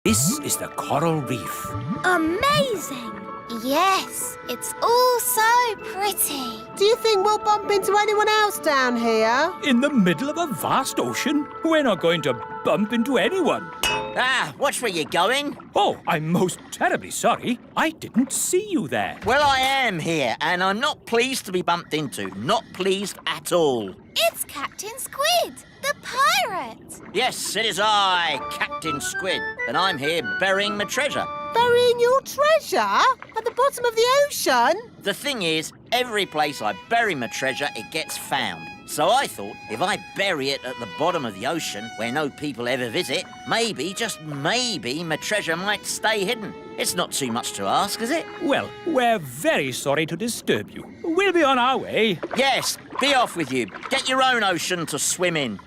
This is the coral reef. Amazing! Yes, it's all so pretty. Do you think we'll bump into anyone else down here? In the middle of a vast ocean? We're not going to bump into anyone. Ah, watch where you're going. Oh, I'm most terribly sorry. I didn't see you there. Well, I am here, and I'm not pleased to be bumped into. Not pleased at all. It's Captain Squid, the pirate. Yes, it is I, Captain Squid, and I'm here burying my treasure. Burying your treasure? At the bottom of the ocean? The thing is, every place I bury my treasure, it gets found. So I thought, if I bury it at the bottom of the ocean, where no people ever visit, maybe, just maybe, my treasure might stay hidden. It's not too much to ask, is it? Well, we're very sorry to disturb you. We'll be on our way. Yes, be off with you. Get your own ocean to swim in.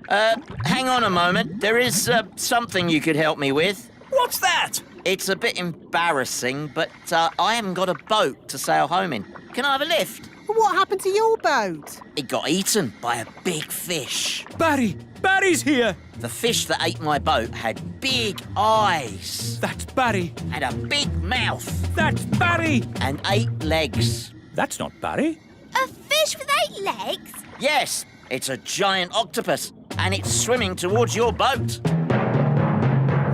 Hang on a moment. There is something you could help me with. What's that? It's a bit embarrassing, but I haven't got a boat to sail home in. Can I have a lift? What happened to your boat? It got eaten by a big fish. Barry! Barry's here! The fish that ate my boat had big eyes. That's Barry. And a big mouth. That's Barry! And 8 legs. That's not Barry. A fish with 8 legs? Yes, it's a giant octopus, and it's swimming towards your boat.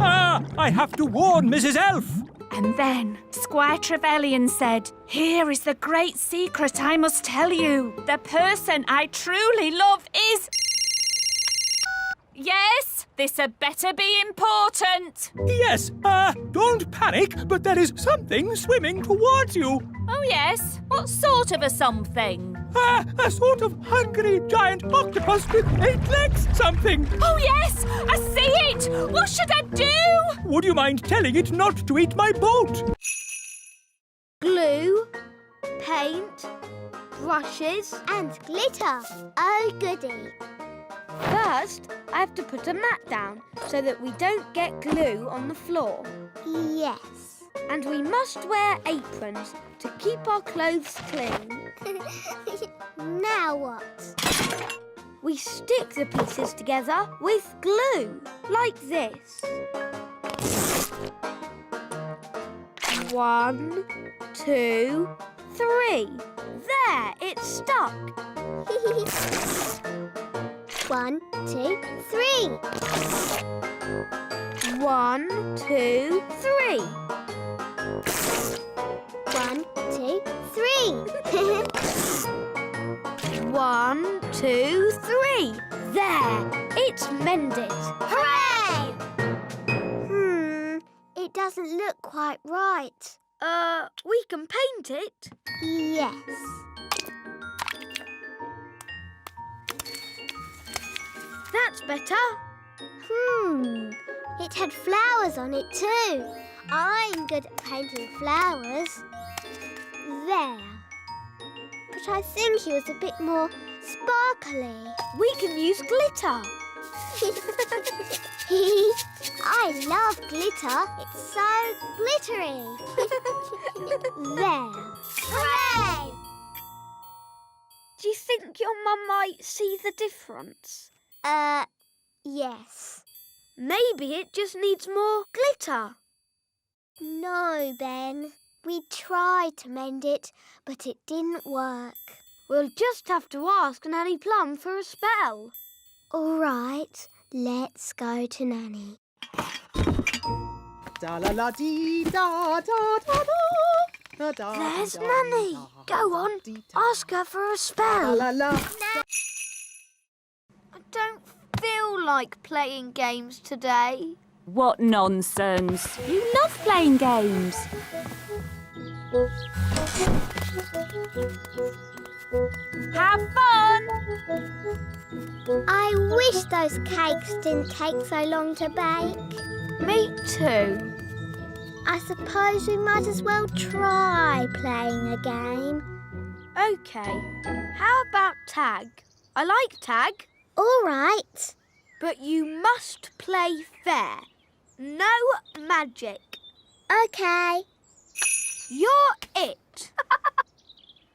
Ah! I have to warn Mrs. Elf! And then Squire Trevelyan said, "Here is the great secret I must tell you. The person I truly love is..." Yes, this had better be important. Yes, don't panic, but there is something swimming towards you. Oh, yes? What sort of a something? A sort of hungry giant octopus with 8 legs something. Oh, yes! I see it! What should I do? Would you mind telling it not to eat my boat? Glue, paint, brushes and glitter. Oh, goody. First, I have to put a mat down so that we don't get glue on the floor. Yes. And we must wear aprons to keep our clothes clean. Now what? We stick the pieces together with glue, like this. 1, 2, 3. There, it's stuck. 1, 2, 3. 1, 2, 3. 1, 2, 3. 1, 2, 3. There, it's mended. Hooray! It doesn't look quite right. We can paint it. Yes. That's better. It had flowers on it too. I'm good at painting flowers. There. But I think he was a bit more sparkly. We can use glitter. I love glitter. It's so glittery. There. Hooray! Do you think your mum might see the difference? Yes. Maybe it just needs more glitter. No, Ben. We tried to mend it, but it didn't work. We'll just have to ask Nanny Plum for a spell. All right, let's go to Nanny. There's Nanny. Go on, ask her for a spell. I don't feel like playing games today. What nonsense. You love playing games. Have fun! I wish those cakes didn't take so long to bake. Me too. I suppose we might as well try playing a game. OK. How about tag? I like tag. All right. But you must play fair. No magic. OK. You're it.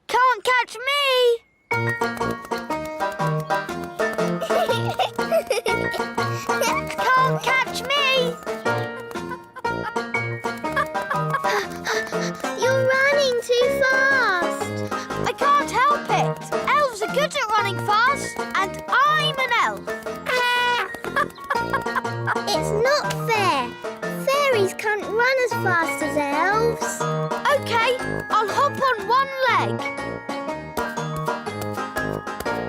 Can't catch me. Can't catch me. It's not fair. Fairies can't run as fast as elves. OK, I'll hop on one leg.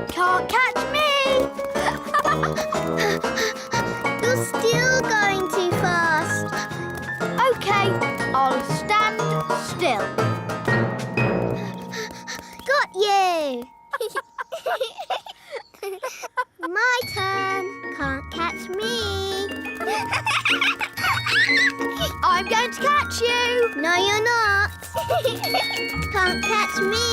Can't catch me. You're still going too fast. OK, I'll stand still. Got you. My turn. Can't catch me. I'm going to catch you. No, you're not. Can't catch me.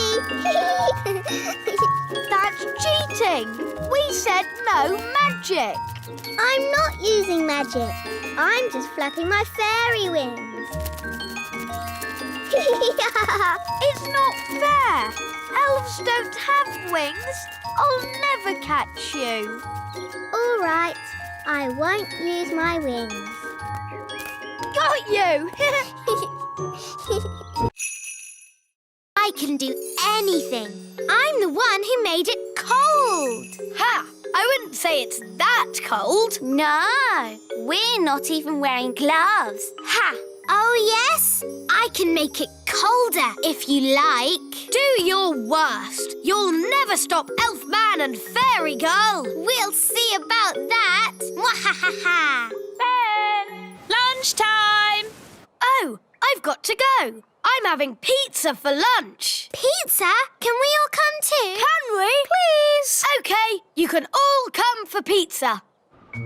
That's cheating. We said no magic. I'm not using magic. I'm just flapping my fairy wings. It's not fair. Elves don't have wings. I'll never catch you. All right. I won't use my wings. Got you. I can do anything. I'm the one who made it cold. Ha! I wouldn't say it's that cold. No, we're not even wearing gloves. Ha! Oh, yes? I can make it colder if you like. Do your worst. You'll never stop Elf Man and Fairy Girl. We'll see about that. Mwahaha! Ben! Lunchtime! Oh, I've got to go. I'm having pizza for lunch. Pizza? Can we all come too? Can we? Please. OK, you can all come for pizza.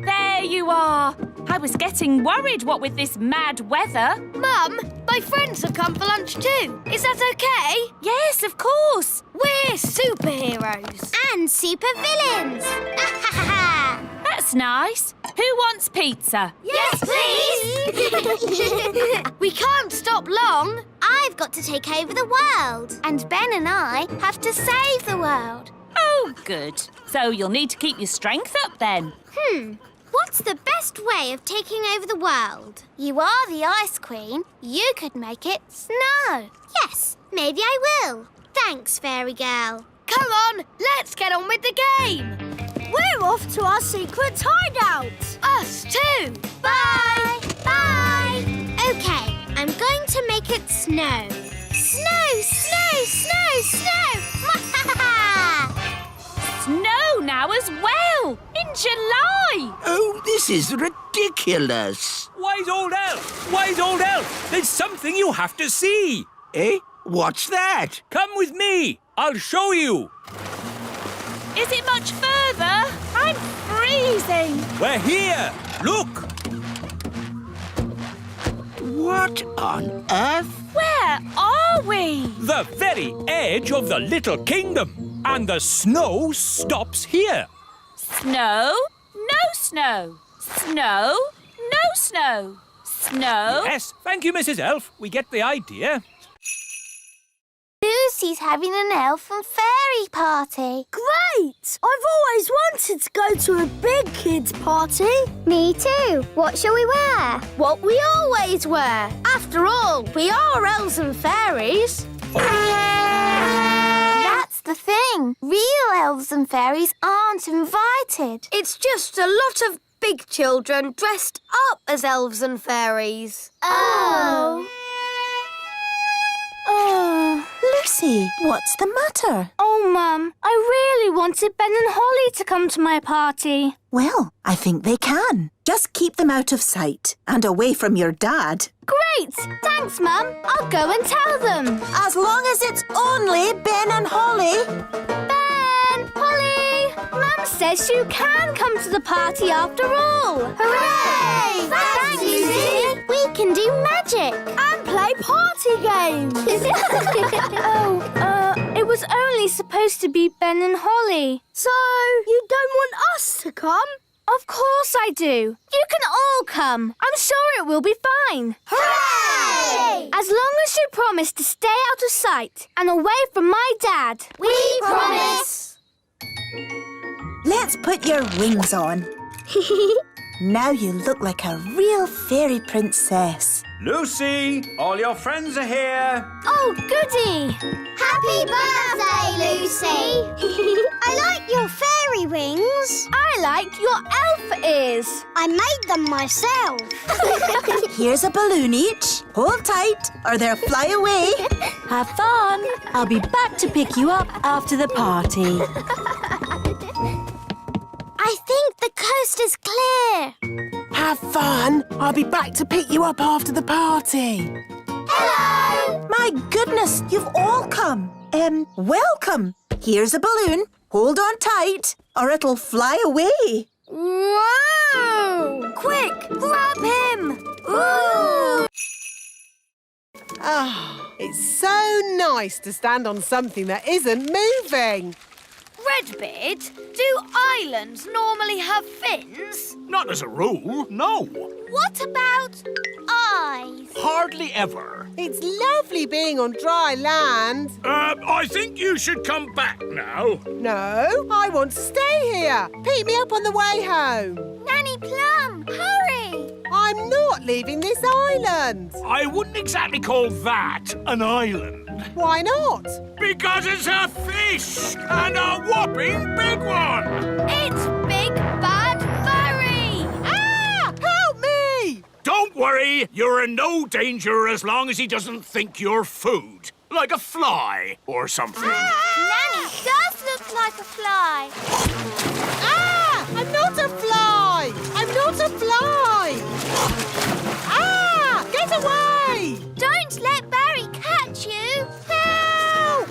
There you are. I was getting worried, what with this mad weather. Mum, my friends have come for lunch too. Is that OK? Yes, of course. We're superheroes. And supervillains. That's nice. Who wants pizza? Yes, please. We can't stop long. I've got to take over the world. And Ben and I have to save the world. Oh, good. So you'll need to keep your strength up then. What's the best way of taking over the world? You are the Ice Queen. You could make it snow. Yes, maybe I will. Thanks, Fairy Girl. Come on, let's get on with the game. We're off to our secret hideout. Us too. Bye. Bye. OK, I'm going to make it snow. Snow, snow, snow, snow. Snow now as well, in July. Oh, this is ridiculous. Wise old elf! Wise old elf! There's something you have to see. Eh? What's that? Come with me. I'll show you. Is it much further? I'm freezing. We're here. Look. What on earth? Where are we? The very edge of the little kingdom. And the snow stops here. Snow, no snow. Snow, no snow. Snow. Yes, thank you, Mrs. Elf. We get the idea. Lucy's having an elf and fairy party. Great! I've always wanted to go to a big kids' party. Me too. What shall we wear? What we always wear. After all, we are elves and fairies. That's the thing. Real elves and fairies aren't invited. It's just a lot of big children dressed up as elves and fairies. Oh. Oh, Lucy, what's the matter? Oh, Mum, I really wanted Ben and Holly to come to my party. Well, I think they can. Just keep them out of sight and away from your dad. Great! Thanks, Mum. I'll go and tell them. As long as it's only Ben and Holly. Ben! Holly! Mum says you can come to the party after all. Hooray! Thanks, Lucy. We can do magic. And play party games. It was only supposed to be Ben and Holly. So, you don't want us to come? Of course I do. You can all come. I'm sure it will be fine. Hooray! As long as you promise to stay out of sight and away from my dad. We promise. Let's put your wings on. Now you look like a real fairy princess. Lucy, all your friends are here. Oh, goody! Happy birthday, Lucy! I like your fairy wings. I like your elf ears. I made them myself. Here's a balloon each. Hold tight or they'll fly away. Have fun. I'll be back to pick you up after the party. I think the coast is clear. Have fun. I'll be back to pick you up after the party. Hello! My goodness, you've all come. Welcome. Here's a balloon. Hold on tight or it'll fly away. Whoa! Quick, grab him! Ooh! Ah, it's so nice to stand on something that isn't moving. Redbeard, do islands normally have fins? Not as a rule, no. What about eyes? Hardly ever. It's lovely being on dry land. I think you should come back now. No, I want to stay here. Pick me up on the way home. Nanny Plum, hurry! I'm not leaving this island. I wouldn't exactly call that an island. Why not? Because it's a fish, and a whopping big one. It's Big Bad Furry! Ah! Help me! Don't worry, you're in no danger as long as he doesn't think you're food. Like a fly or something. Nanny does look like a fly. Ah! I'm not a fly! I'm not a fly! Ah! Get away! Don't let Barry catch you. Help!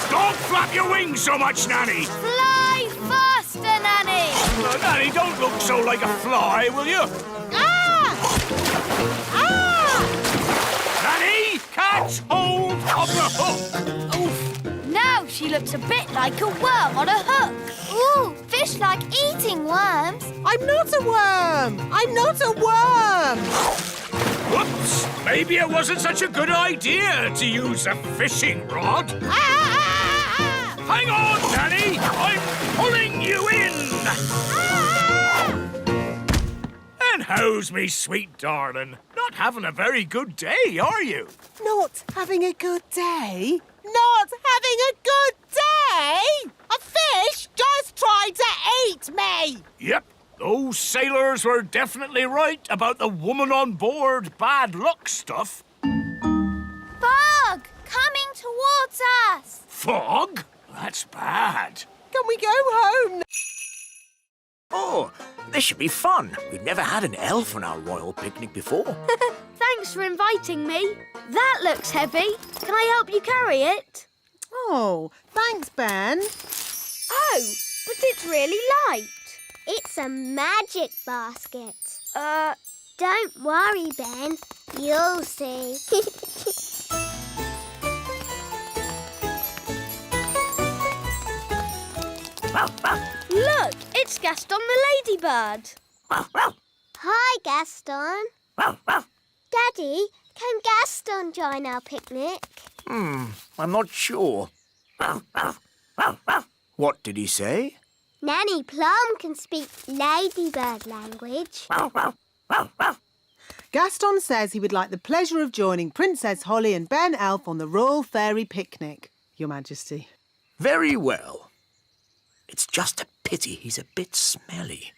Don't flap your wings so much, Nanny. Fly faster, Nanny! Nanny, don't look so like a fly, will you? Ah! Ah! Nanny, catch hold of the hook. Oof! Now she looks a bit like a worm on a hook. Ooh, fish like eating worms. I'm not a worm! I'm not a worm! Whoops! Maybe it wasn't such a good idea to use a fishing rod. Ah! Hang on, Nanny! I'm pulling you in! And how's me sweet darling? Not having a very good day, are you? Not having a good day? Not having a good day? A fish just tried to eat me! Yep, those sailors were definitely right about the woman on board bad luck stuff. Fog coming towards us. Fog? That's bad. Can we go home? Oh, this should be fun. We've never had an elf on our royal picnic before. Thanks for inviting me. That looks heavy. Can I help you carry it? Oh, thanks, Ben. Oh, but it's really light. It's a magic basket. Don't worry, Ben. You'll see. Look, it's Gaston the Ladybird. Hi, Gaston. Daddy, can Gaston join our picnic? I'm not sure. What did he say? Nanny Plum can speak ladybird language. Gaston says he would like the pleasure of joining Princess Holly and Ben Elf on the Royal Fairy Picnic, Your Majesty. Very well. It's just a pity he's a bit smelly.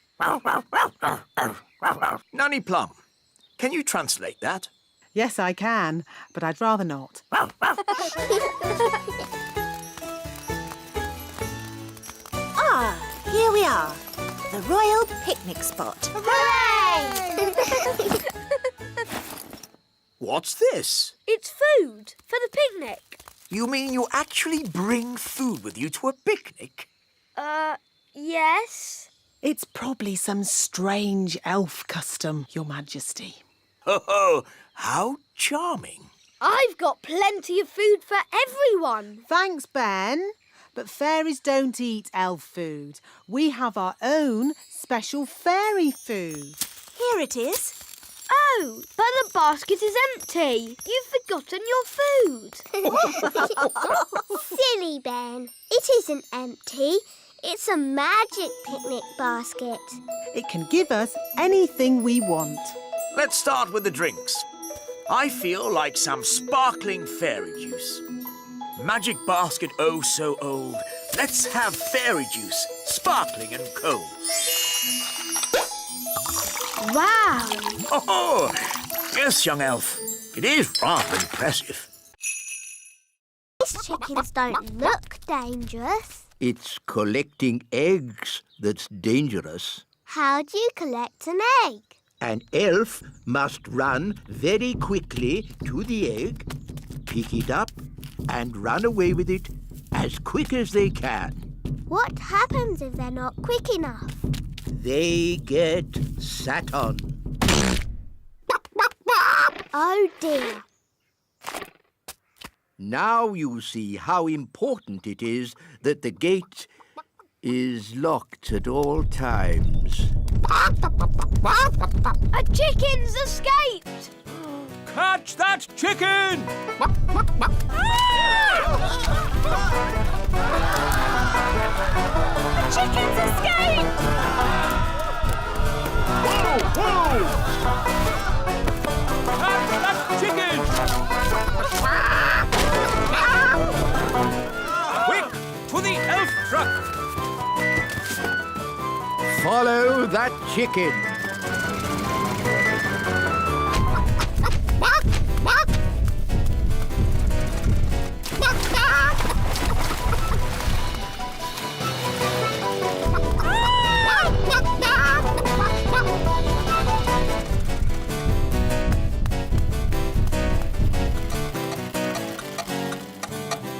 Nanny Plum, can you translate that? Yes, I can, but I'd rather not. Ah, here we are. The royal picnic spot. Hooray! What's this? It's food for the picnic. You mean you actually bring food with you to a picnic? Yes. It's probably some strange elf custom, Your Majesty. Oh, how charming. I've got plenty of food for everyone. Thanks, Ben. But fairies don't eat elf food. We have our own special fairy food. Here it is. Oh, but the basket is empty. You've forgotten your food. Silly Ben. It isn't empty. It's a magic picnic basket. It can give us anything we want. Let's start with the drinks. I feel like some sparkling fairy juice. Magic basket, oh so old. Let's have fairy juice, sparkling and cold. Wow! Oh, yes, young elf. It is rather impressive. These chickens don't look dangerous. It's collecting eggs that's dangerous. How do you collect an egg? An elf must run very quickly to the egg, pick it up, and run away with it as quick as they can. What happens if they're not quick enough? They get sat on. Oh dear. Now you see how important it is that the gate is locked at all times. A chicken's escaped! Catch that chicken! Chicken's escaped! Whoa, whoa! Catch that chicken! Quick, to the elf truck! Follow that chicken.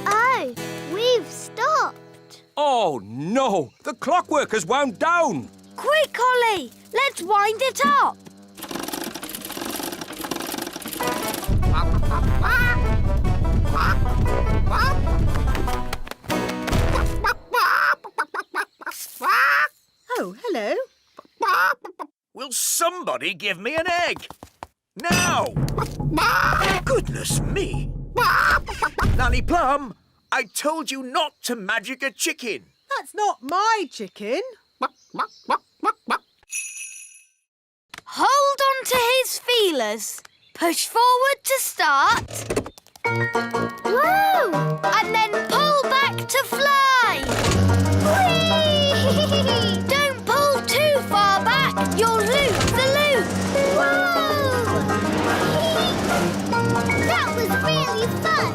Oh, we've stopped. Oh, no! The clockwork has wound down! Quick, Ollie! Let's wind it up! Oh, hello. Will somebody give me an egg? Now! Goodness me! Nanny Plum, I told you not to magic a chicken. That's not my chicken. Hold on to his feelers. Push forward to start. Whoa! And then pull back to fly. Whee! Don't pull too far back. You'll lose the loop. Whoa! That was really fun.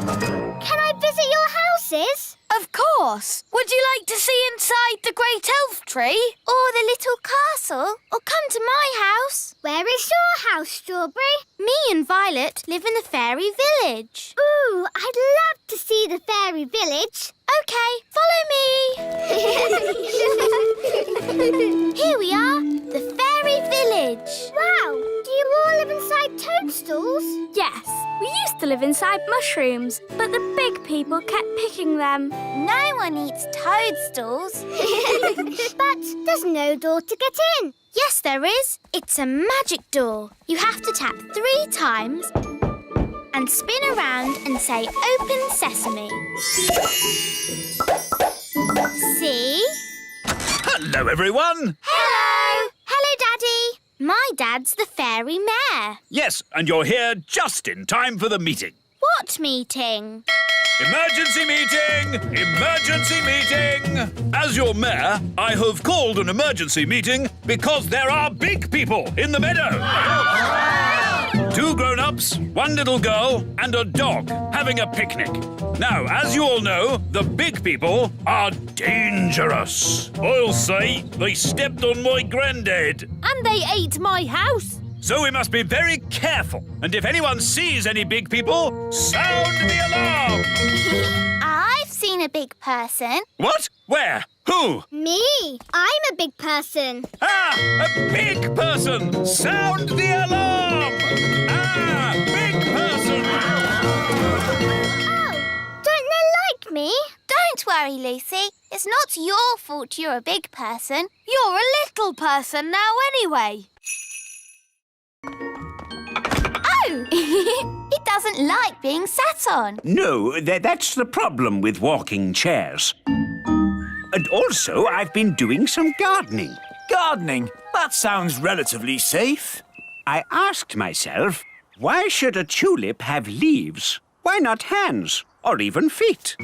Can I visit your houses? Of course. Would you like to see inside the great elf tree? Or the little castle? Or come to my house? Where is your house, Strawberry? Me and Violet live in the fairy village. Ooh, I'd love to see the fairy village. OK, follow me. Here we are, the fairy village. Wow, do you all live inside toadstools? Yes, we used to live inside mushrooms, but the big people kept picking them. No one eats toadstools. But there's no door to get in. Yes, there is. It's a magic door. You have to tap 3 times and spin around and say, "Open Sesame." See? Hello, everyone! Hello! Hello, Daddy. My dad's the fairy mayor. Yes, and you're here just in time for the meeting. What meeting? Emergency meeting! Emergency meeting! As your mayor, I have called an emergency meeting because there are big people in the meadow. 2 grown-ups, 1 little girl, and a dog having a picnic. Now, as you all know, the big people are dangerous. I'll say they stepped on my granddad. And they ate my house. So we must be very careful. And if anyone sees any big people, sound the alarm! I've seen a big person. What? Where? Who? Me, I'm a big person. Ah! A big person! Sound the alarm! Ah! Big person! Oh, don't they like me? Don't worry, Lucy. It's not your fault you're a big person. You're a little person now anyway. Oh! He doesn't like being sat on. No, that's the problem with walking chairs. And also, I've been doing some gardening. Gardening? That sounds relatively safe. I asked myself, why should a tulip have leaves? Why not hands or even feet?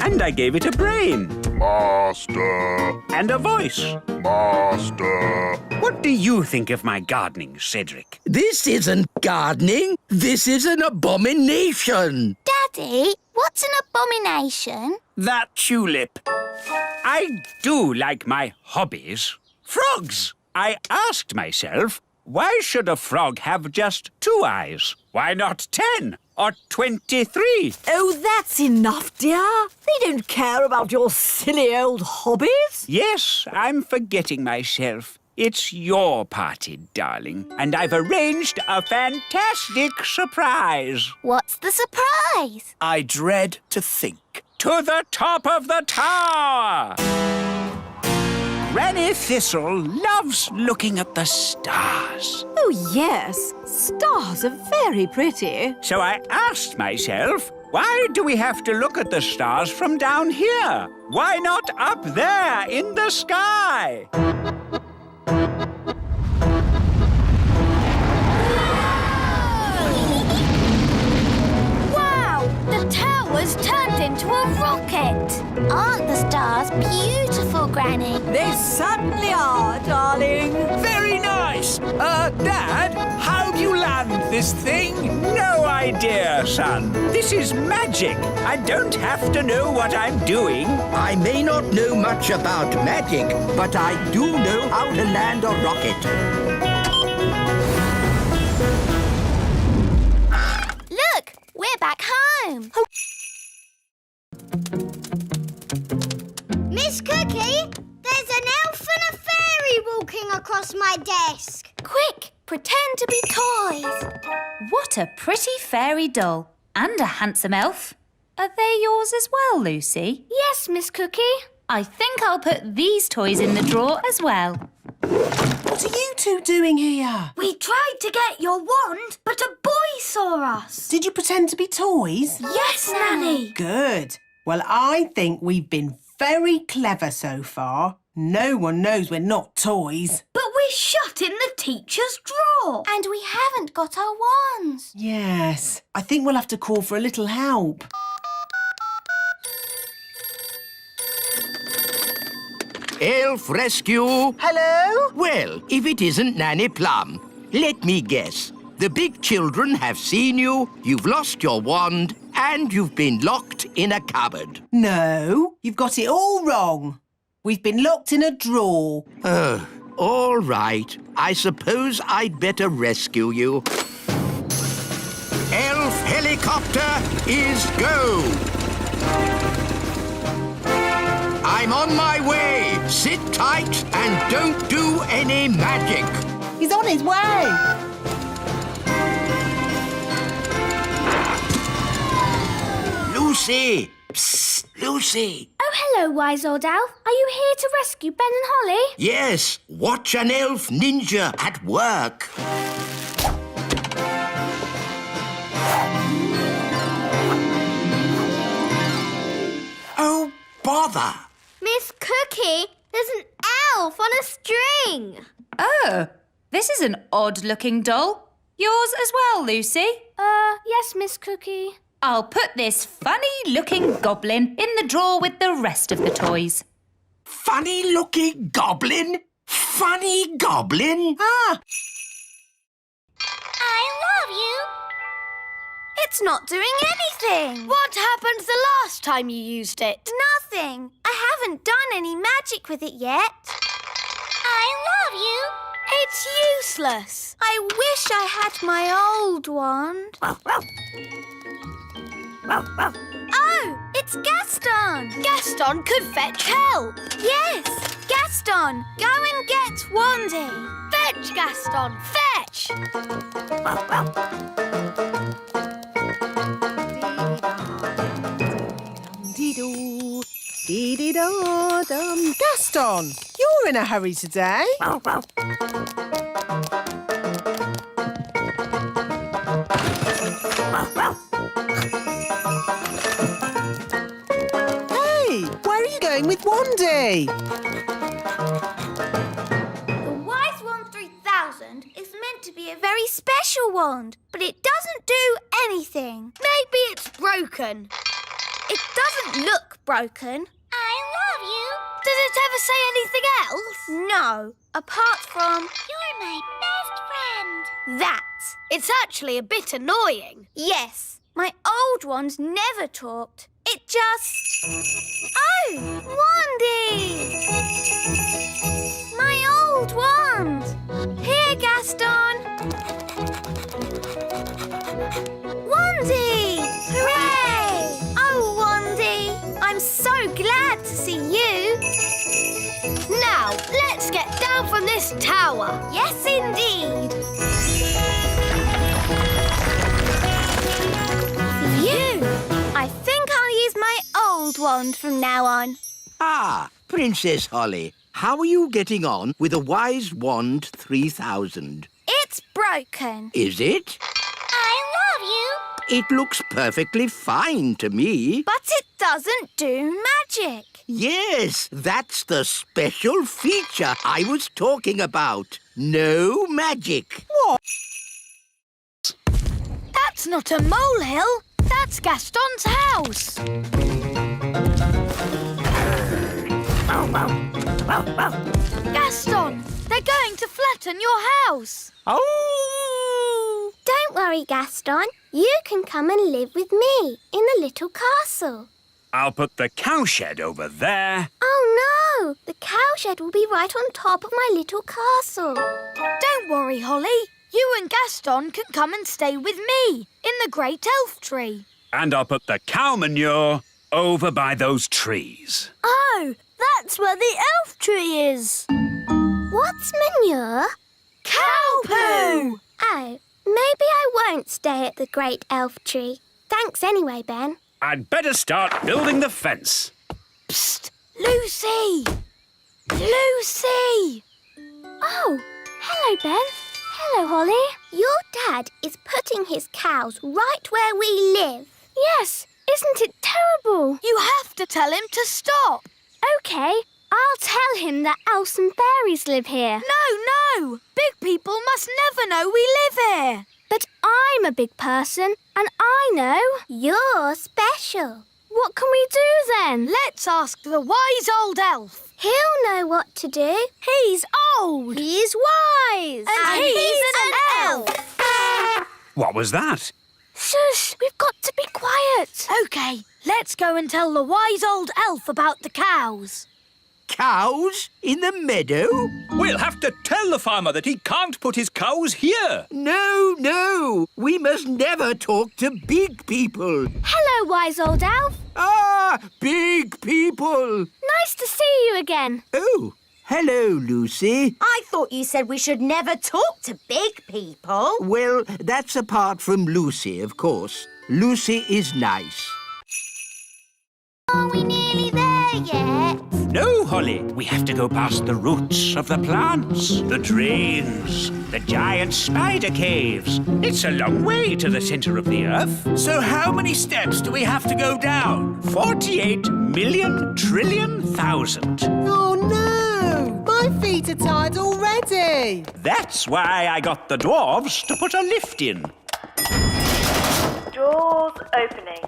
And I gave it a brain. Master. And a voice. Master. What do you think of my gardening, Cedric? This isn't gardening. This is an abomination. Daddy, what's an abomination? That tulip. I do like my hobbies. Frogs! I asked myself, why should a frog have just 2 eyes? Why not 10 or 23? Oh, that's enough, dear. They don't care about your silly old hobbies. Yes, I'm forgetting myself. It's your party, darling, and I've arranged a fantastic surprise. What's the surprise? I dread to think. To the top of the tower! Granny Thistle loves looking at the stars. Oh, yes. Stars are very pretty. So I asked myself, why do we have to look at the stars from down here? Why not up there in the sky? Wow! The tower's turned into a rocket. Aren't the stars beautiful, Granny? They certainly are, darling. Very nice. Dad, how do you land this thing? No idea, son. This is magic. I don't have to know what I'm doing. I may not know much about magic, but I do know how to land a rocket. Look, we're back home. Miss Cookie, there's an elf and a fairy walking across my desk. Quick, pretend to be toys. What a pretty fairy doll. And a handsome elf. Are they yours as well, Lucy? Yes, Miss Cookie. I think I'll put these toys in the drawer as well. What are you two doing here? We tried to get your wand, but a boy saw us. Did you pretend to be toys? Yes, Nanny. Good. Well, I think we've been very clever so far. No one knows we're not toys. But we're shut in the teacher's drawer. And we haven't got our wands. Yes. I think we'll have to call for a little help. Elf rescue. Hello? Well, if it isn't Nanny Plum, let me guess. The big children have seen you, you've lost your wand, and you've been locked in a cupboard. No, you've got it all wrong. We've been locked in a drawer. Oh, all right. I suppose I'd better rescue you. Elf helicopter is go! I'm on my way. Sit tight and don't do any magic. He's on his way. Lucy! Psst, Lucy! Oh, hello, wise old elf. Are you here to rescue Ben and Holly? Yes, watch an elf ninja at work. Oh, bother! Miss Cookie, there's an elf on a string. Oh, this is an odd-looking doll. Yours as well, Lucy? Yes, Miss Cookie. I'll put this funny-looking goblin in the drawer with the rest of the toys. Funny-looking goblin? Funny goblin? Ah! I love you. It's not doing anything. What happened the last time you used it? Nothing. I haven't done any magic with it yet. I love you. It's useless. I wish I had my old wand. Oh, it's Gaston. Gaston could fetch help. Yes, Gaston, go and get Wandy. Fetch, Gaston, fetch. Dee-doo, dee-dee-da-dum. Gaston, you're in a hurry today. Hey, where are you Wandy! The Wise Wand 3000 is meant to be a very special wand, but it doesn't do anything. Maybe it's broken. It doesn't look broken. I love you. Does it ever say anything else? No, apart from You're my best friend. that. It's actually a bit annoying. Yes, my old wand never talked. It just... Oh, Wandy! My old wand! Here, Gaston! Wandy! Hooray! Oh, Wandy! I'm so glad to see you! Now, let's get down from this tower. Yes, indeed! You! I think I'll use my old wand from now on. Ah, Princess Holly, how are you getting on with the Wise Wand 3000? It's broken. Is it? I love you. It looks perfectly fine to me. But it doesn't do magic. Yes, that's the special feature I was talking about. No magic. What? That's not a molehill. That's Gaston's house. Gaston, they're going to flatten your house. Oh! Don't worry, Gaston. You can come and live with me in the little castle. I'll put the cowshed over there. Oh, no! The cowshed will be right on top of my little castle. Don't worry, Holly. You and Gaston can come and stay with me in the great elf tree. And I'll put the cow manure over by those trees. Oh, that's where the elf tree is. What's manure? Cow poo! Oh, maybe I won't stay at the great elf tree. Thanks anyway, Ben. I'd better start building the fence. Psst! Lucy! Lucy! Oh, hello, Ben. Hello, Holly. Your dad is putting his cows right where we live. Yes, isn't it terrible? You have to tell him to stop. OK, I'll tell him that elves and fairies live here. No! Big people must never know we live here. But I'm a big person, and I know. You're special. What can we do then? Let's ask the wise old elf. He'll know what to do. He's old. He's wise. And he's an elf. What was that? Shush, we've got to be quiet. OK, let's go and tell the wise old elf about the cows. Cows in the meadow? We'll have to tell the farmer that he can't put his cows here. No. We must never talk to big people. Hello, wise old elf. Ah, big people. Nice to see you again. Oh, hello, Lucy. I thought you said we should never talk to big people. Well, that's apart from Lucy, of course. Lucy is nice. Are we nearly there yet? No, Holly. We have to go past the roots of the plants, the drains, the giant spider caves. It's a long way to the centre of the earth. So how many steps do we have to go down? 48,000,000,000,000. Oh, no! My feet are tired already. That's why I got the dwarves to put a lift in. Doors opening.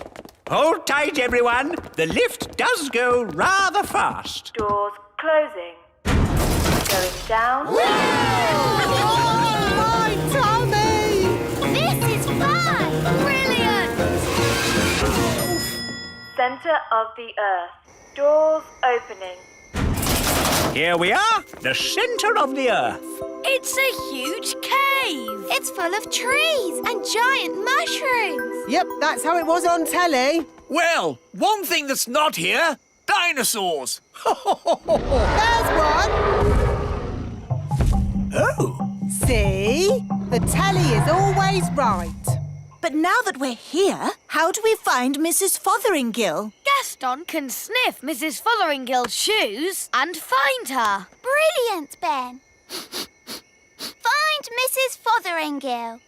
Hold tight, everyone. The lift does go rather fast. Doors closing. Going down. My tummy! This is fun! Brilliant! Center of the earth. Doors opening. Here we are, the centre of the earth. It's a huge cave. It's full of trees and giant mushrooms. Yep, that's how it was on telly. Well, one thing that's not here, dinosaurs. There's one. Oh. See? The telly is always right. But now that we're here, how do we find Mrs. Fotheringill? Gaston can sniff Mrs. Fotheringill's shoes and find her. Brilliant, Ben. Find Mrs. Fotheringill.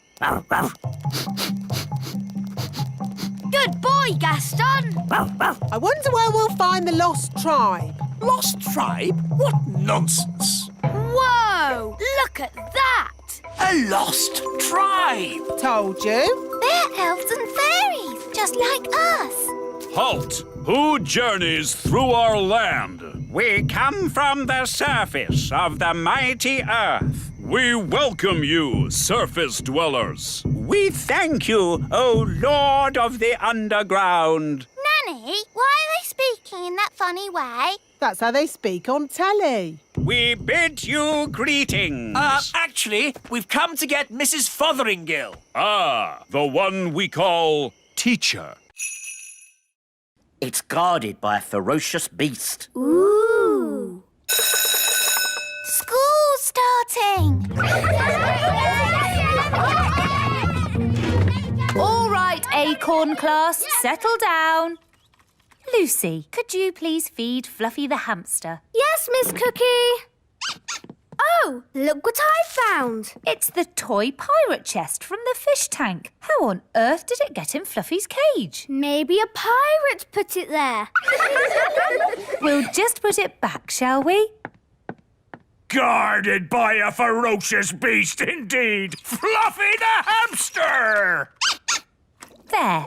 Good boy, Gaston. I wonder where we'll find the lost tribe. Lost tribe? What nonsense! Whoa! Look at that! A lost tribe! Told you. They're elves and fairies, just like us. Halt! Who journeys through our land? We come from the surface of the mighty earth. We welcome you, surface dwellers. We thank you, O Lord of the underground. Nanny, why are they speaking in that funny way? That's how they speak on telly. We bid you greetings. Actually, we've come to get Mrs. Fotheringill. Ah, the one we call teacher. It's guarded by a ferocious beast. Ooh. School's starting. All right, Acorn class, settle down. Lucy, could you please feed Fluffy the hamster? Yes, Miss Cookie. Oh, look what I found. It's the toy pirate chest from the fish tank. How on earth did it get in Fluffy's cage? Maybe a pirate put it there. We'll just put it back, shall we? Guarded by a ferocious beast indeed! Fluffy the hamster! There,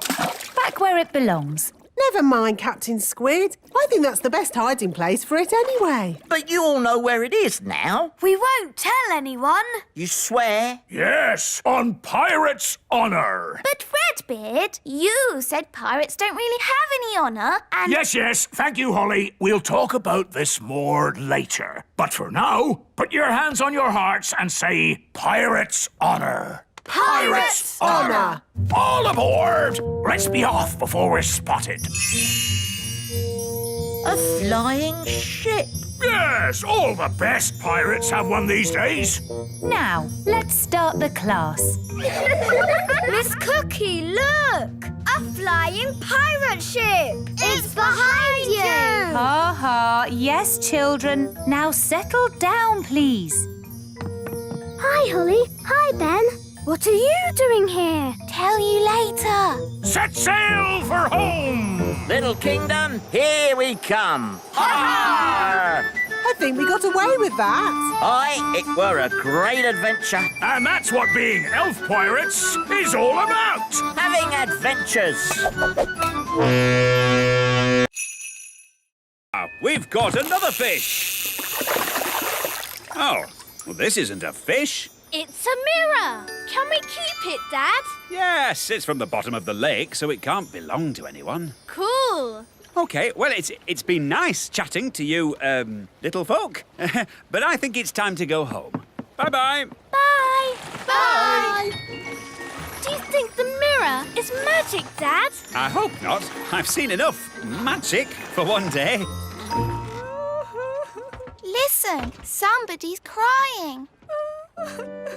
back where it belongs. Never mind, Captain Squid. I think that's the best hiding place for it anyway. But you all know where it is now. We won't tell anyone. You swear? Yes, on pirate's honour. But Fredbeard, you said pirates don't really have any honour and... Yes, thank you, Holly. We'll talk about this more later. But for now, put your hands on your hearts and say pirate's honour. Pirate's honour. All aboard! Let's be off before we're spotted. A flying ship. Yes, all the best pirates have one these days. Now, let's start the class. Miss Cookie, look! A flying pirate ship! It's behind you! Ha ha, yes, children. Now settle down, please. Hi, Holly. Hi, Ben. What are you doing here? Tell you later. Set sail for home! Little kingdom, here we come. Ha! I think we got away with that. Aye, it were a great adventure. And that's what being elf pirates is all about! Having adventures. We've got another fish. Oh, well, this isn't a fish. It's a mirror. Can we keep it, Dad? Yes, it's from the bottom of the lake, so it can't belong to anyone. Cool. OK, well, it's been nice chatting to you, little folk. But I think it's time to go home. Bye-bye. Bye. Bye. Do you think the mirror is magic, Dad? I hope not. I've seen enough magic for one day. Listen, somebody's crying.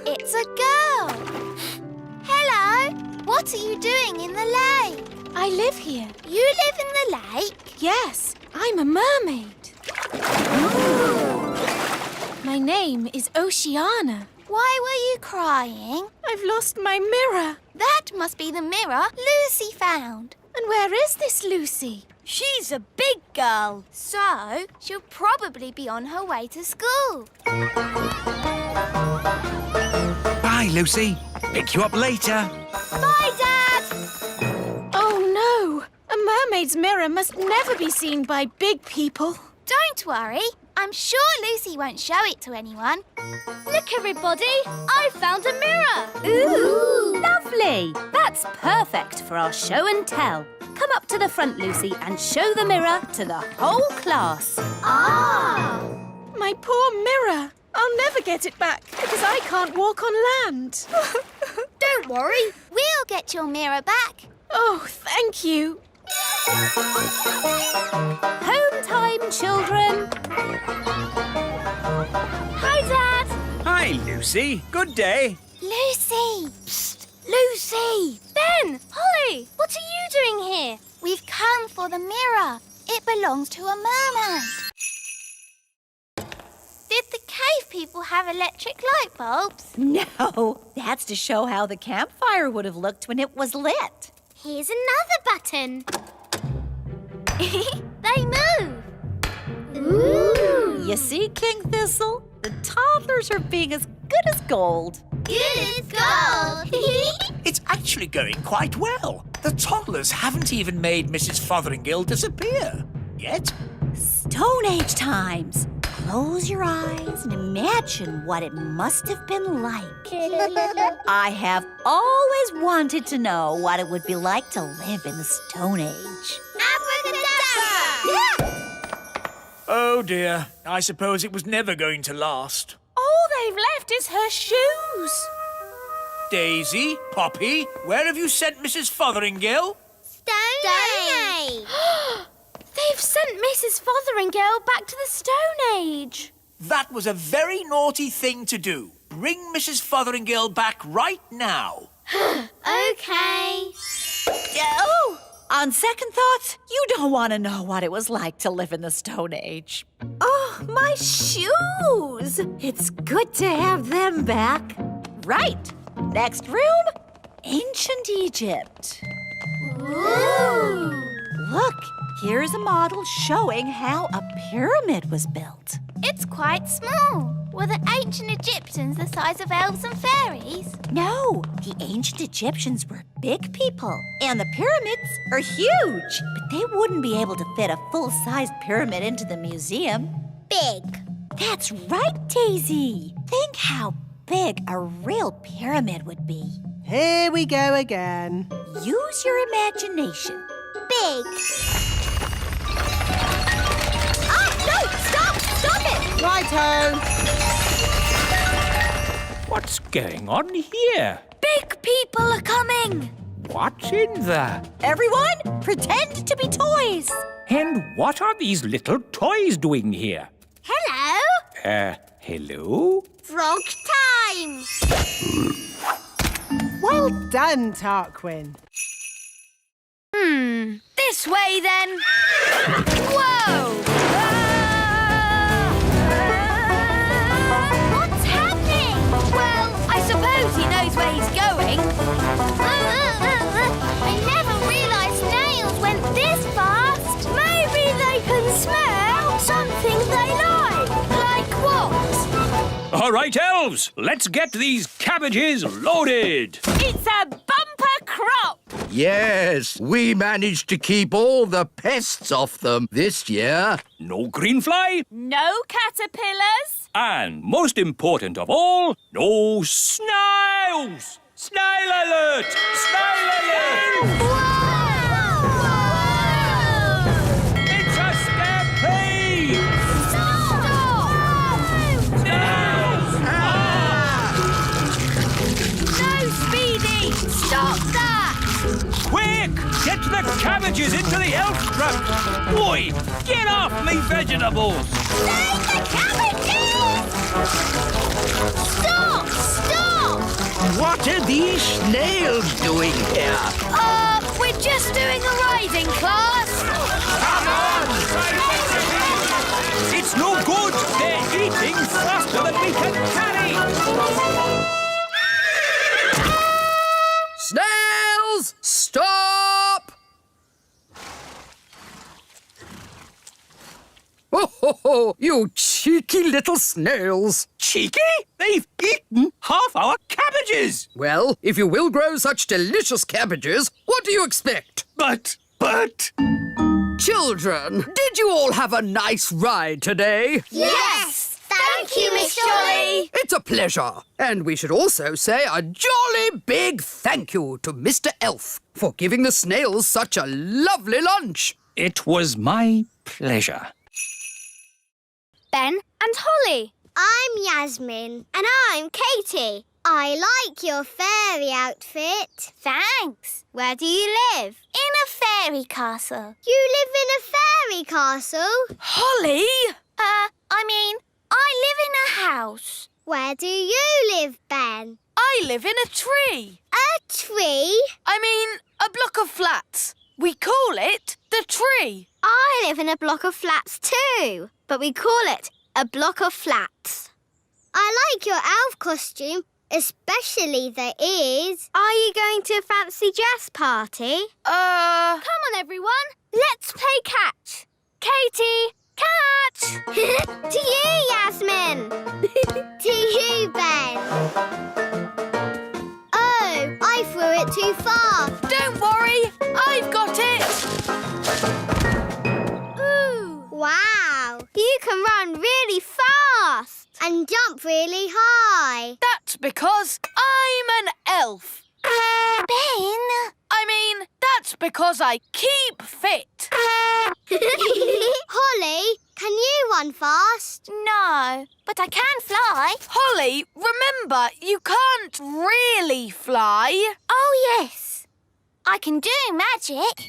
It's a girl. Hello. What are you doing in the lake? I live here. You live in the lake? Yes, I'm a mermaid. My name is Oceana. Why were you crying? I've lost my mirror. That must be the mirror Lucy found. And where is this Lucy? She's a big girl. So, she'll probably be on her way to school. Bye, Lucy. Pick you up later. Bye, Dad. Oh, no. A mermaid's mirror must never be seen by big people. Don't worry. I'm sure Lucy won't show it to anyone. Look, everybody. I found a mirror. Ooh, lovely. That's perfect for our show and tell. Come up to the front, Lucy, and show the mirror to the whole class. Ah! My poor mirror. I'll never get it back because I can't walk on land. Don't worry. We'll get your mirror back. Oh, thank you. Home time, children. Hi, Dad. Hi, Lucy. Good day. Lucy! Psst, Lucy. Ben, Holly, what are you doing here? We've come for the mirror. It belongs to a mermaid. Did the cave people have electric light bulbs? No, that's to show how the campfire would have looked when it was lit. Here's another button. They move. Ooh. You see, King Thistle? The toddlers are being as good as gold. Good as gold. It's actually going quite well. The toddlers haven't even made Mrs. Fotheringill disappear. Yet. Stone Age times. Close your eyes and imagine what it must have been like. I have always wanted to know what it would be like to live in the Stone Age. Abracadabra! Oh dear, I suppose it was never going to last. All they've left is her shoes. Daisy, Poppy, where have you sent Mrs. Fotheringill? Stone Age. They've sent Mrs. Fotheringill back to the Stone Age. That was a very naughty thing to do. Bring Mrs. Fotheringill back right now. Okay. Oh! On second thoughts, you don't want to know what it was like to live in the Stone Age. Oh, my shoes! It's good to have them back. Right. Next room, Ancient Egypt. Ooh. Look, here's a model showing how a pyramid was built. It's quite small. Were the ancient Egyptians the size of elves and fairies? No, the ancient Egyptians were big people, and the pyramids are huge. But they wouldn't be able to fit a full-sized pyramid into the museum. Big. That's right, Daisy. Think how big a real pyramid would be. Here we go again. Use your imagination. Big. Ah, no! Stop! Stop it! Righto. What's going on here? Big people are coming. What's in the... Everyone, pretend to be toys. And what are these little toys doing here? Hello. Hello? Frog time. Well done, Tarquin. This way then. Whoa! What's happening? Well, I suppose he knows where he's going. I never realised snails went this fast. Maybe they can smell something they like. Like what? All right, elves, let's get these cabbages loaded. It's a bumper crop. Yes, we managed to keep all the pests off them this year. No greenfly, No caterpillars. and most important of all, no snails. Snail alert! Snail alert! It's a stampede! Snails! No, Speedy! Stop that! Quick! Get the cabbages into the elf truck! Boy, get off me vegetables! Save the cabbages! Stop! Stop! What are these snails doing here? We're just doing a riding class. Come on! It's no good! They're eating faster than we can carry! Snails! Stop! Oh, you cheeky little snails. Cheeky? They've eaten half our cabbages! Well, if you will grow such delicious cabbages, what do you expect? But... Children, did you all have a nice ride today? Yes! Thank you, Miss Jolly! It's a pleasure. And we should also say a jolly big thank you to Mr. Elf for giving the snails such a lovely lunch. It was my pleasure. Ben and Holly. I'm Yasmin. And I'm Katie. I like your fairy outfit. Thanks. Where do you live? In a fairy castle. You live in a fairy castle? Holly? I live in a house. Where do you live, Ben? I live in a tree. A tree? I mean, a block of flats. We call it the tree. I live in a block of flats too, but we call it a block of flats. I like your elf costume, especially the ears. Are you going to a fancy dress party? Come on, everyone. Let's play catch. Katie, Catch! To you, Yasmin. To you, Ben. Oh, I threw it too far. Don't worry, I've got it. Ooh. Wow. You can run really fast and jump really high. That's because I'm an elf. Ben! That's because I keep fit. Holly, can you run fast? No, but I can fly. Holly, remember, you can't really fly. Oh, yes. I can do magic.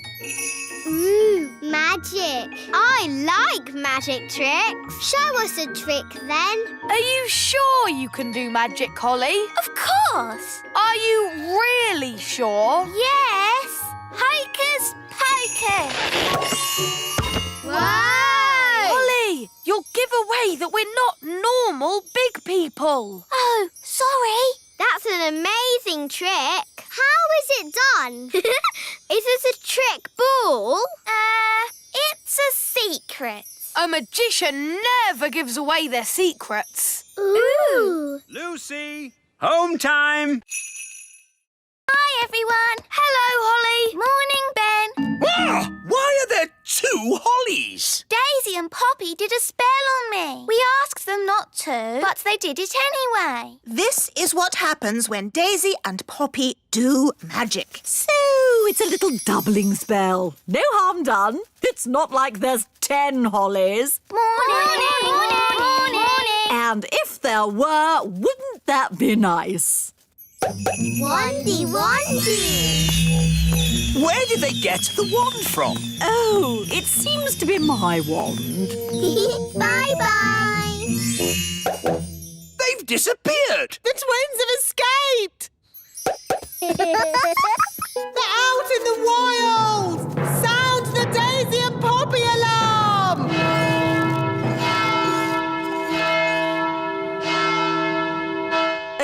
Ooh, magic. I like magic tricks. Show us a trick then. Are you sure you can do magic, Holly? Of course. Are you really sure? Yes. Hocus pocus. Whoa! Holly, you'll give away that we're not normal big people. Oh, sorry. That's an amazing trick. How is it done? Is it a trick ball? It's a secret. A magician never gives away their secrets. Ooh. Lucy! Home time! Hi, everyone. Hello, Holly. Morning, Ben. Ah, why are there two Hollies? Daisy and Poppy did a spell on me. We asked them not to, but they did it anyway. This is what happens when Daisy and Poppy do magic. So it's a little doubling spell. No harm done. It's not like there's 10 hollies. Morning. And if there were, wouldn't that be nice? Wandy. Where did they get the wand from? Oh, it seems to be my wand. Bye-bye. They've disappeared. The twins have escaped. They're out in the wild. Sound the Daisy and Poppy alarm.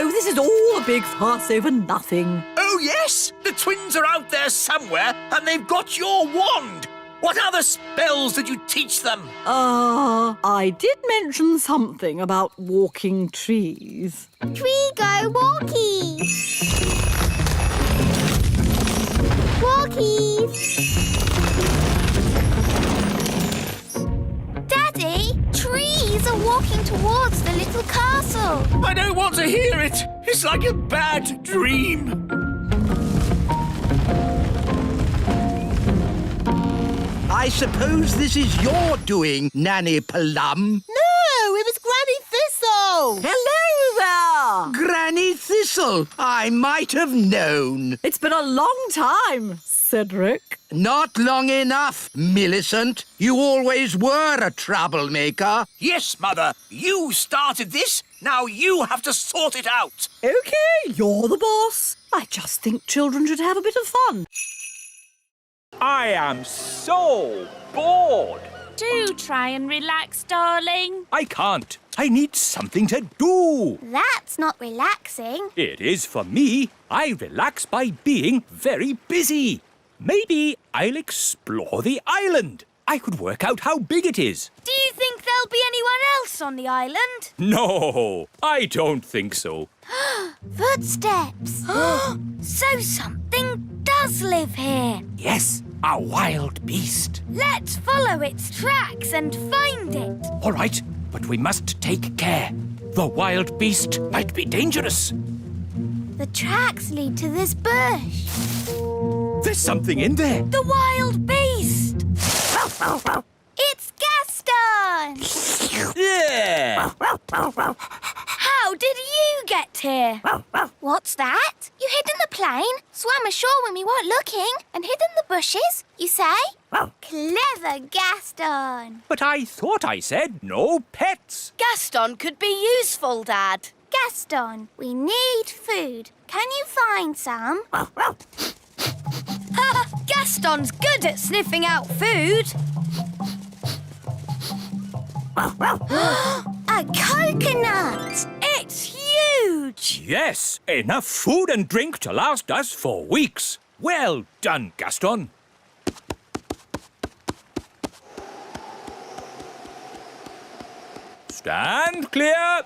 Oh, this is all a big fuss over nothing. Oh, yes. The twins are out there somewhere and they've got your wand. What other spells did you teach them? I did mention something about walking trees. Tree go walkies. Walkies. Daddy, trees are walking towards the little castle. I don't want to hear it. It's like a bad dream. I suppose this is your doing, Nanny Plum. No, it was Granny Thistle. Hello there! Granny Thistle, I might have known. It's been a long time, Cedric. Not long enough, Millicent. You always were a troublemaker. Yes, Mother. You started this. Now you have to sort it out. OK, you're the boss. I just think children should have a bit of fun. I am so bored. Do try and relax, darling. I can't. I need something to do. That's not relaxing. It is for me. I relax by being very busy. Maybe I'll explore the island. I could work out how big it is. Do you think there'll be anyone else on the island? No, I don't think so. Footsteps. So something does live here. Yes, a wild beast. Let's follow its tracks and find it. All right, but we must take care. The wild beast might be dangerous. The tracks lead to this bush. There's something in there. The wild beast. It's Gaston! Yeah! How did you get here? What's that? You hid in the plane, swam ashore when we weren't looking, and hid in the bushes, you say? Clever Gaston! But I thought I said no pets. Gaston could be useful, Dad. Gaston, we need food. Can you find some? Gaston's good at sniffing out food. A coconut! It's huge! Yes, enough food and drink to last us for weeks. Well done, Stand clear.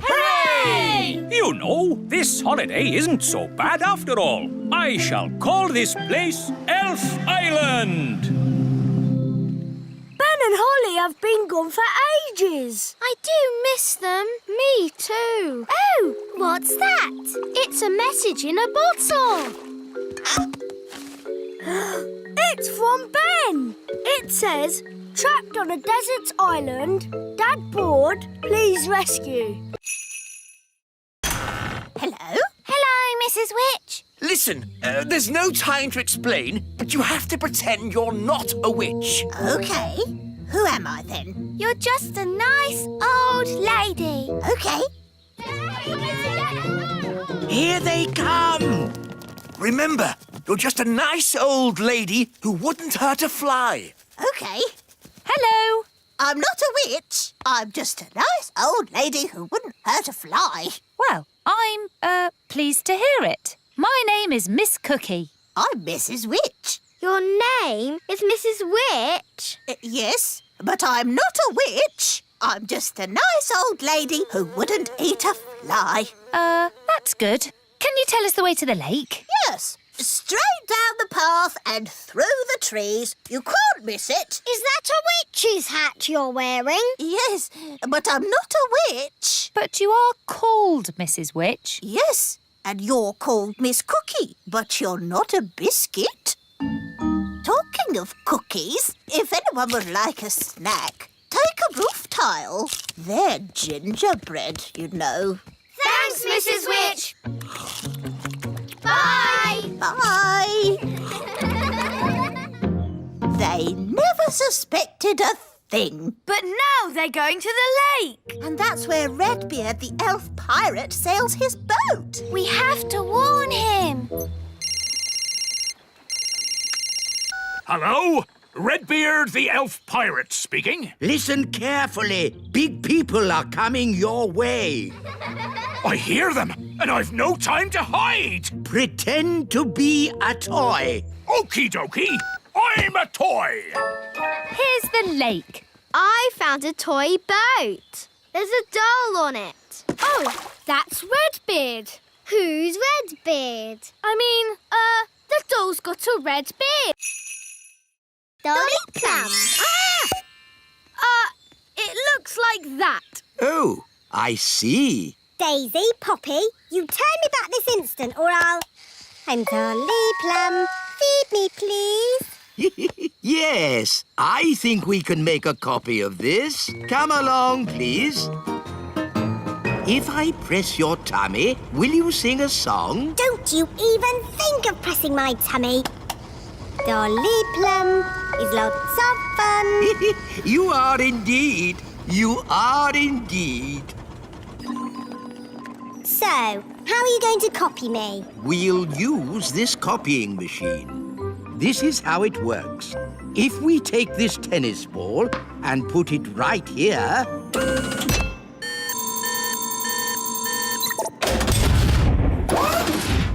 Hooray! You know, this holiday isn't so bad after all. I shall call this place Elf Island. Ben and Holly have been gone for ages. I do miss them. Me too. Oh, what's that? It's a message in a bottle. It's from Ben. It says, trapped on a desert island, Dad bored, please rescue. Hello? Hello, Mrs. Witch. Listen, there's no time to explain, but you have to pretend you're not a witch. OK. Who am I then? You're just a nice old lady. OK. Here they come! Remember, you're just a nice old lady who wouldn't hurt a fly. OK. Hello. I'm not a witch. I'm just a nice old lady who wouldn't hurt a fly. Well, I'm, pleased to hear it. My name is Miss Cookie. I'm Mrs. Witch. Your name is Mrs. Witch? Yes, but I'm not a witch. I'm just a nice old lady who wouldn't eat a fly. That's good. Can you tell us the way to the lake? Yes. Straight down the path and through the trees. You can't miss it. Is that a witch's hat you're wearing? Yes, but I'm not a witch. But you are called Mrs. Witch. Yes, and you're called Miss Cookie, but you're not a biscuit. Talking of cookies, if anyone would like a snack, take a roof tile. They're gingerbread, you know. Thanks, Mrs. Witch. Bye. Bye. They never suspected a thing. But now they're going to the lake. And that's where Redbeard, the elf pirate, sails his boat. We have to warn him. Hello? Redbeard, the elf pirate speaking. Listen carefully. Big people are coming your way. I hear them, and I've no time to hide. Pretend to be a toy. Okie dokie, I'm a toy. Here's the lake. I found a toy boat. There's a doll on it. Oh, that's Redbeard. Who's Redbeard? I mean, the doll's got a red beard. Dolly Plum. It looks like that. Oh, I see. Daisy, Poppy, you turn me back this instant or I'll... I'm Dolly Plum. Feed me, please. Yes, I think we can make a copy of this. Come along, please. If I press your tummy, will you sing a song? Don't you even think of pressing my tummy. Dolly Plum is lots of fun. You are indeed. You are indeed. So, how are you going to copy me? We'll use this copying machine. This is how it works. If we take this tennis ball and put it right here...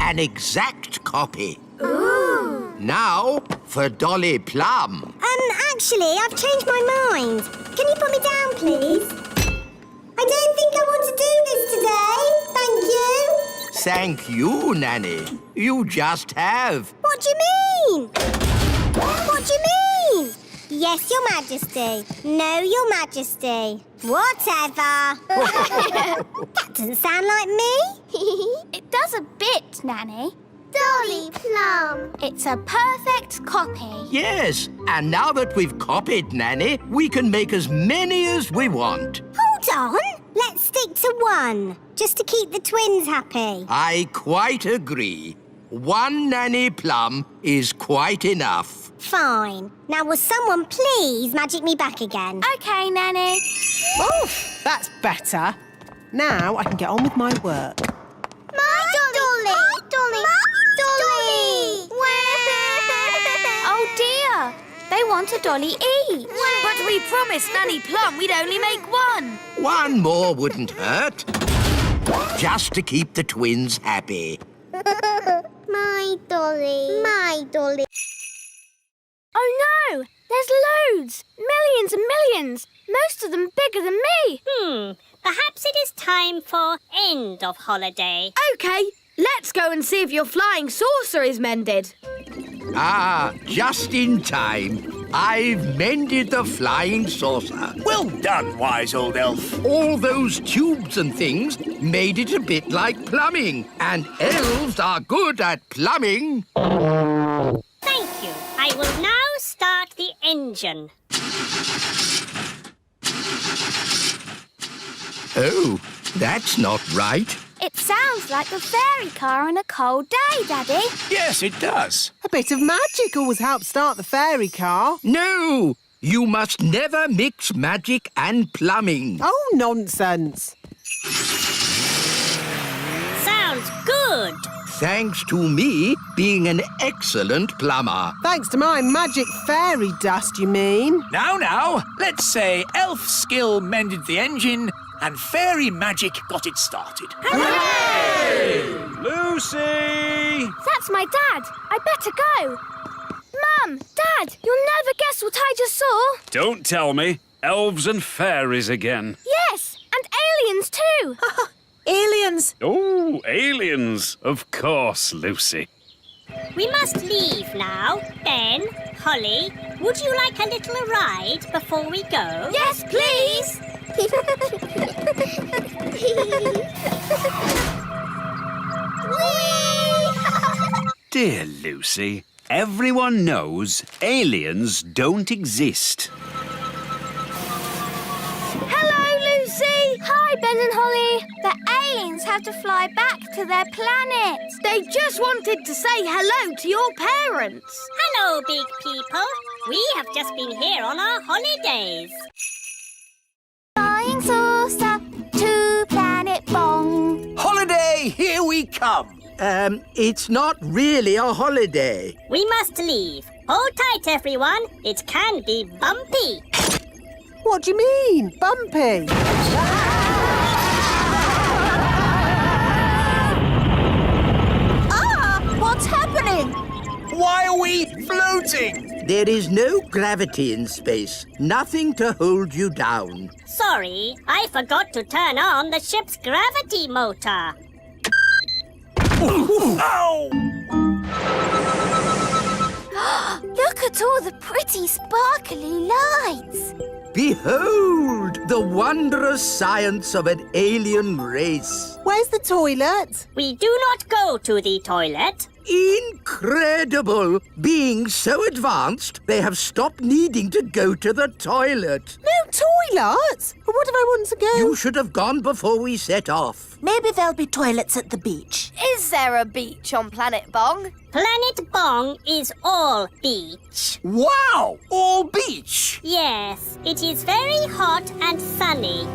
An exact copy. Ooh. Now for Dolly Plum. Actually, I've changed my mind. Can you put me down, please? I don't think I want to do this today. Thank you. Thank you, Nanny. You just have. What do you mean? What do you mean? Yes, Your Majesty. No, Your Majesty. Whatever. That doesn't sound like me. It does a bit, Nanny. Dolly Plum. It's a perfect copy. Yes, and now that we've copied Nanny, we can make as many as we want. Hold on. Let's stick to one, just to keep the twins happy. I quite agree. One Nanny Plum is quite enough. Fine. Now will someone please magic me back again? OK, Nanny. Oof, that's better. Now I can get on with my work. My Dolly! My Dolly! My Dolly! Oh, dear. They want a dolly each. But we promised Nanny Plum we'd only make one. One more wouldn't hurt. Just to keep the twins happy. My Dolly. My Dolly. Oh, no! There's loads. Millions and millions. Most of them bigger than me. Perhaps it is time for end of holiday. OK, let's go and see if your flying saucer is mended. Ah, just in time. I've mended the flying saucer. Well done, wise old elf. All those tubes and things made it a bit like plumbing. And elves are good at plumbing. Thank you. I will now start the engine. Oh, that's not right. It sounds like a fairy car on a cold day, Daddy. Yes, it does. A bit of magic always helps start the fairy car. No! You must never mix magic and plumbing. Oh, nonsense. Sounds good. Thanks to me being an excellent plumber. Thanks to my magic fairy dust, you mean? Now, let's say elf skill mended the engine and fairy magic got it started. Hooray! Lucy! That's my dad. I better go. Mum, Dad, you'll never guess what I just saw. Don't tell me. Elves and fairies again. Yes, and aliens too. Aliens! Oh, aliens. Of course, Lucy. We must leave now. Ben, Holly, would you like a little ride before we go? Yes, please. Dear Lucy, everyone knows aliens don't exist. Hello, Lucy. Hi, Ben and Holly. The aliens have to fly back to their planet. They just wanted to say hello to your parents. Hello, big people. We have just been here on our holidays. Flying saucer to planet Bong. Holiday, here we come. It's not really a holiday. We must leave. Hold tight, everyone. It can be bumpy. What do you mean, bumpy? What's happening? Why are we floating? There is no gravity in space. Nothing to hold you down. Sorry, I forgot to turn on the ship's gravity motor. Ow! Look at all the pretty sparkly lights. Behold the wondrous science of an alien race. Where's the toilet? We do not go to the toilet. Incredible! Being so advanced, they have stopped needing to go to the toilet. No toilet? What if I want to go? You should have gone before we set off. Maybe there'll be toilets at the beach. Is there a beach on Planet Bong? Planet Bong is all beach. Wow! All beach! Yes, it is very hot and sunny.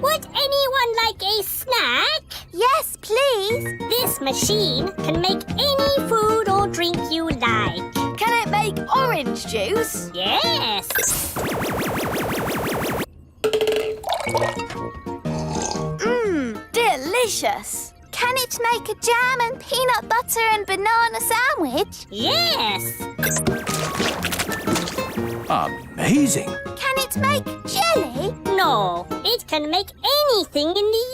Would anyone like a snack? Yes, please. This machine can make any food or drink you like. Can it make orange juice? Yes. Delicious. Can it make a jam and peanut butter and banana sandwich? Yes. Amazing. Can it make jelly? No, it can make anything in the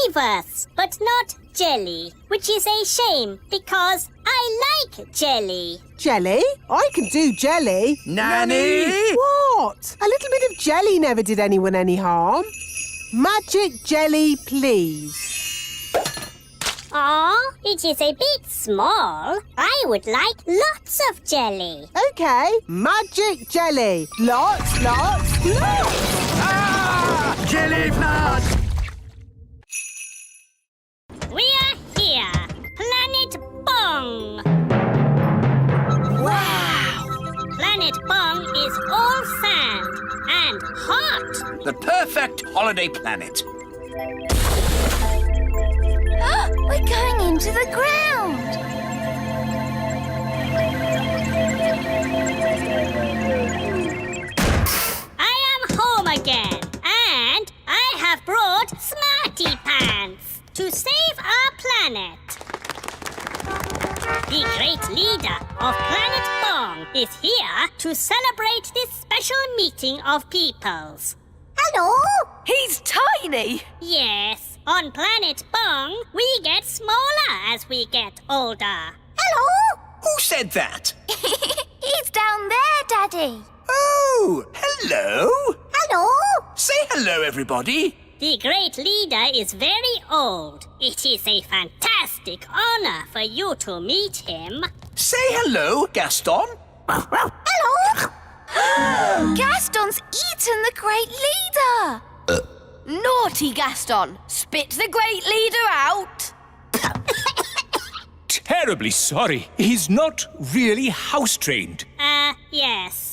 universe, but not jelly, which is a shame because I like jelly. Jelly? I can do jelly. Nanny! What? A little bit of jelly never did anyone any harm. Magic jelly, please. Aw, it is a bit small. I would like lots of jelly. OK, magic jelly. Lots. Ah! Jelly flood! We are here. Planet Bong. Wow! Planet Bong is all sand and hot. The perfect holiday planet. We're going into the ground. I am home again, and I have brought Smarty Pants to save our planet. the great leader of Planet Bong, is here to celebrate this special meeting of peoples. Hello? He's tiny. Yes, on Planet Bong, we get smaller as we get older. Hello? Who said that? He's down there, Daddy. Oh, hello. Hello? Say hello, everybody. The great leader is very old. It is a fantastic honor for you to meet him. Say hello, Gaston. Hello? Gaston's eaten the great leader. Naughty Gaston. Spit the great leader out. Terribly sorry. He's not really house-trained. Yes.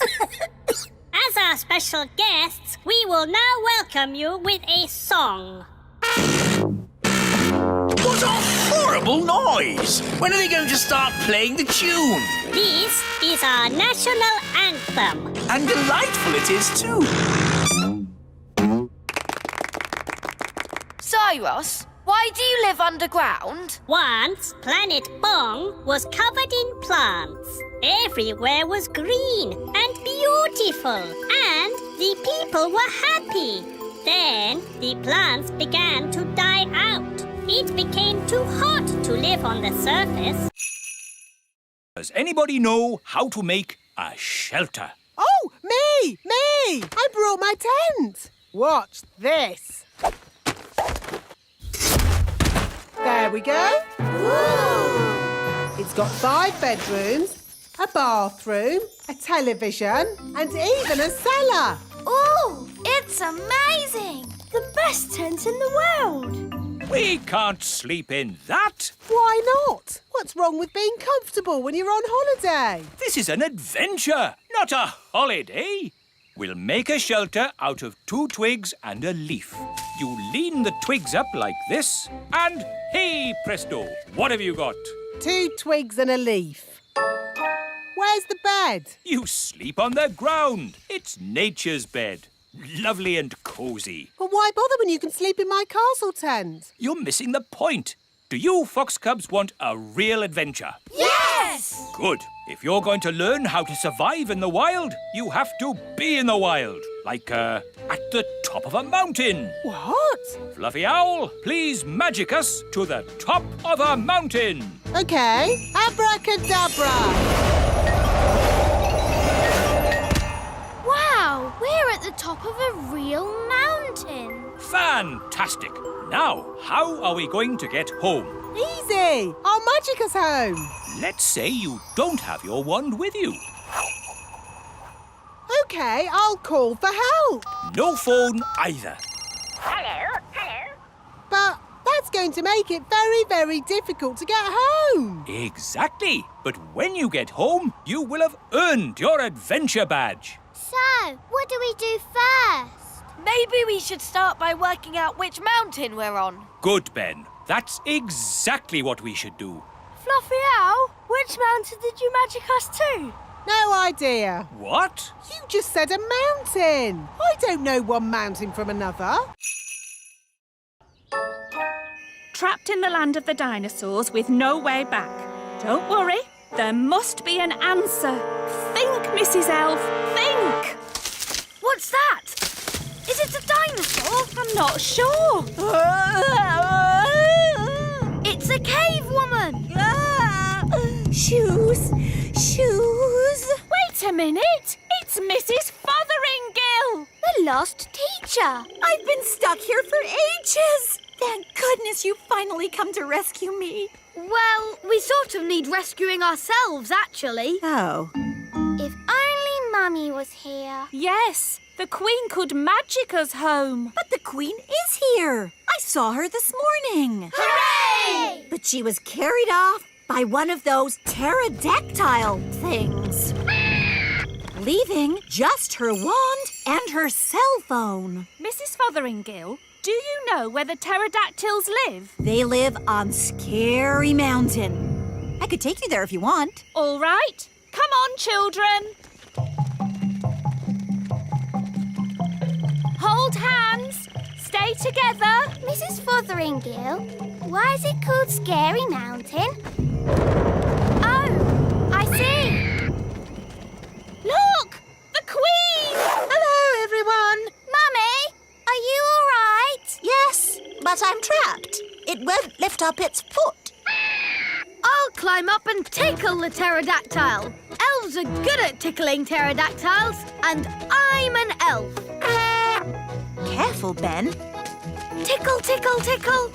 As our special guests, we will now welcome you with a song. What a horrible noise! When are they going to start playing the tune? This is our national anthem. And delightful it is, too. Cyrus, why do you live underground? Once, Planet Bong was covered in plants. Everywhere was green and beautiful, and the people were happy. Then the plants began to die out. It became too hot to live on the surface. Does anybody know how to make a shelter? Oh, me! I brought my tent. Watch this. There we go. It's got 5 bedrooms, a bathroom, a television, and even a cellar. Ooh, it's amazing. The best tent in the world. We can't sleep in that. Why not? What's wrong with being comfortable when you're on holiday? This is an adventure, not a holiday. We'll make a shelter out of 2 twigs and a leaf. You lean the twigs up like this, and hey presto, what have you got? 2 twigs and a leaf. Where's the bed? You sleep on the ground. It's nature's bed. Lovely and cosy. But why bother when you can sleep in my castle tent? You're missing the point. Do you fox cubs want a real adventure? Yes! Good. If you're going to learn how to survive in the wild, you have to be in the wild. Like, at the top of a mountain. What? Fluffy Owl, please magic us to the top of a mountain. OK. Abracadabra. Wow, we're at the top of a real mountain. Fantastic. Now, how are we going to get home? Easy. I'll magic us home. Let's say you don't have your wand with you. OK, I'll call for help. No phone either. Hello. But that's going to make it very, very difficult to get home. Exactly. But when you get home, you will have earned your adventure badge. So, what do we do first? Maybe we should start by working out which mountain we're on. Good, Ben. That's exactly what we should do. Fluffy Owl, which mountain did you magic us to? No idea. What? You just said a mountain. I don't know one mountain from another. Trapped in the land of the dinosaurs with no way back. Don't worry, there must be an answer. Think, Mrs. Elf, think! What's that? Is it a dinosaur? I'm not sure. It's a cave woman. Shoes. Wait a minute. It's Mrs. Fotheringill. The lost teacher. I've been stuck here for ages. Thank goodness you finally come to rescue me. Well, we sort of need rescuing ourselves, actually. Oh. If only Mummy was here. Yes, the Queen could magic us home. But the Queen is here. I saw her this morning. Hooray! But she was carried off by one of those pterodactyl things. Leaving just her wand and her cell phone. Mrs. Fotheringill, do you know where the pterodactyls live? They live on Scary Mountain. I could take you there if you want. All right. Come on, children. Hold hands. Stay together. Mrs. Fotheringill, why is it called Scary Mountain? it won't lift up its foot. I'll climb up and tickle the pterodactyl. Elves are good at tickling pterodactyls, and I'm an elf. Careful, Ben. Tickle, tickle, tickle.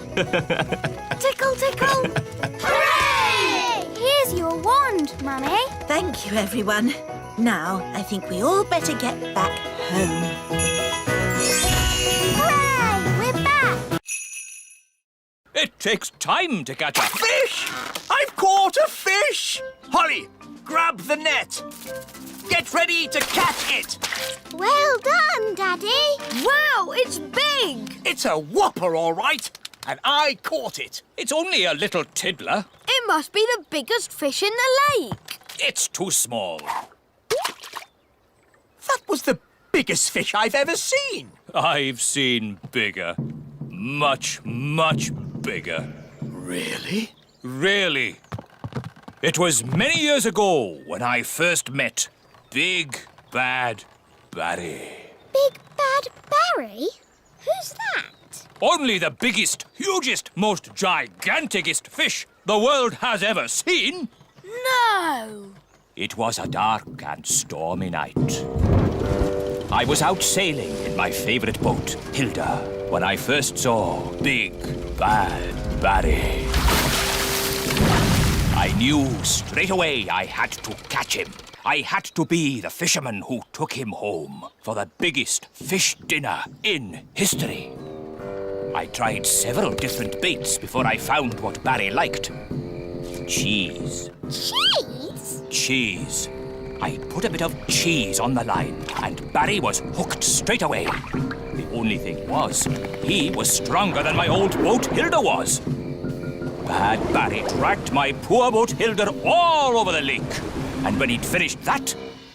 Tickle, tickle. Hooray! Here's your wand, Mummy. Thank you, everyone. Now, I think we all better get back home. Hooray! We're back. It takes time to catch a Fish! I've caught a fish! Holly, grab the net. Get ready to catch it. Well done, Daddy. Wow, it's big. It's a whopper, all right. And I caught it. It's only a little tiddler. It must be the biggest fish in the lake. It's too small. That was the biggest fish I've ever seen. I've seen bigger. Much, much bigger. Really? Really. It was many years ago when I first met Big Bad Barry. Big Bad Barry? Who's that? Only the biggest, hugest, most giganticest fish the world has ever seen. No. It was a dark and stormy night. I was out sailing in my favourite boat, Hilda, when I first saw Big Bad Barry. I knew straight away I had to catch him. I had to be the fisherman who took him home for the biggest fish dinner in history. I tried several different baits before I found what Barry liked. Cheese. Cheese? Cheese. I put a bit of cheese on the line, and Barry was hooked straight away. The only thing was, he was stronger than my old boat Hilda was. Bad Barry dragged my poor boat Hilda all over the lake, and when he'd finished that,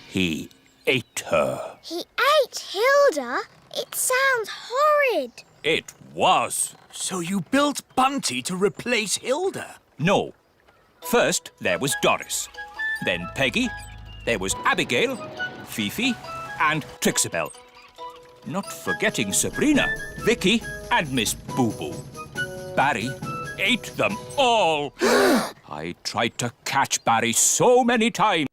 he ate her. He ate Hilda? It sounds horrid. It was. So you built Bunty to replace Hilda? No. First, there was Doris. Then Peggy. There was Abigail, Fifi, and Trixabel. Not forgetting Sabrina, Vicky, and Miss Boo Boo. Barry ate them all. I tried to catch Barry so many times.